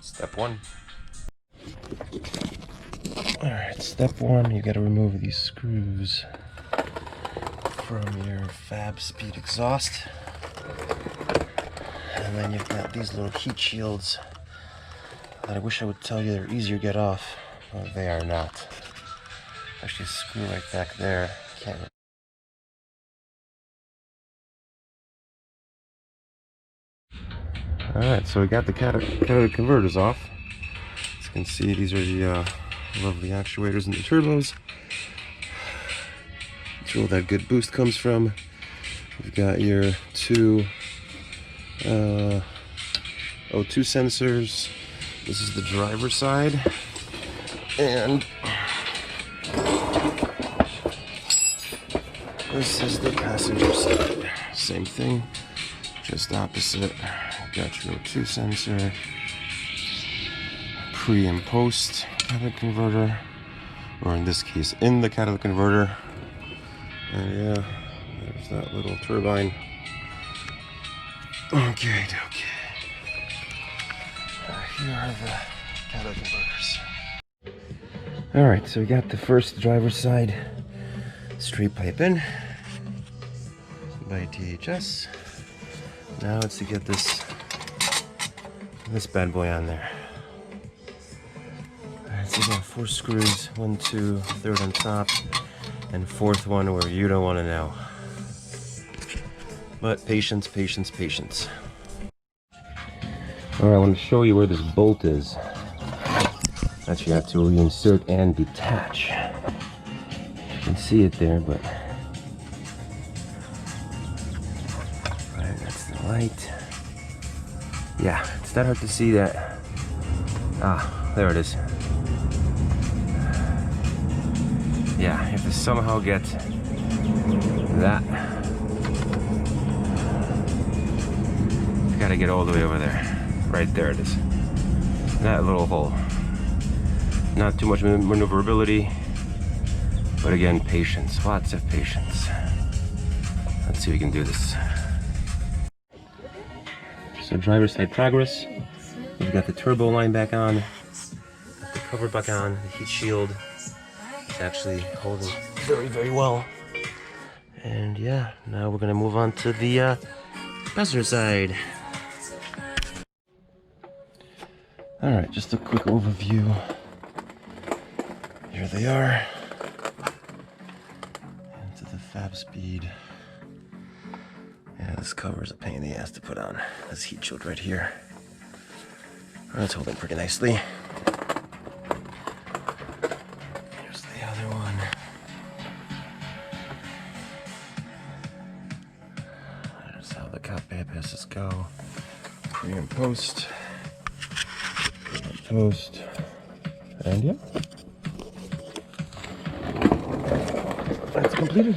Step one. Alright, step one, you gotta remove these screws from your Fab Speed exhaust. And then you've got these little heat shields that I wish I would tell you they're easier to get off, but they are not. Actually, screw right back there. Can't. Alright, so we got the catalytic converters off. As you can see, these are the lovely actuators in the turbos. That's where all that good boost comes from. We've got your two O2 sensors. This is the driver's side. And this is the passenger side. Same thing, just opposite. Got your O2 sensor, pre and post catalytic converter, or in this case, in the catalytic converter. And yeah, there's that little turbine. Okay. Here are the catalytic converters. Alright, so we got the first driver's side straight pipe in by THS. Now it's to get this bad boy on there. Alright, so we got 4 screws, 1, 2, third on top, and fourth one where you don't want to know. But patience. Alright, I want to show you where this bolt is that you have to reinsert and detach. You can see it there, but right, that's the light. Yeah, it's not hard to see that. Ah, there it is. Yeah, you have to somehow get that. You gotta get all the way over there. Right there it is. That little hole. Not too much maneuverability, but again, patience. Lots of patience. Let's see if we can do this. So driver's side progress. We've got the turbo line back on, got the cover back on, the heat shield. It's actually holding very well. And yeah, now we're gonna move on to the passenger side. Alright, just a quick overview. Here they are. Into the Fab Speed. Yeah, this cover is a pain in the ass to put on. This heat shield right here. That's holding pretty nicely. Here's the other one. There's how the cop bypasses go. Pre and post. Post, and yeah, that's completed.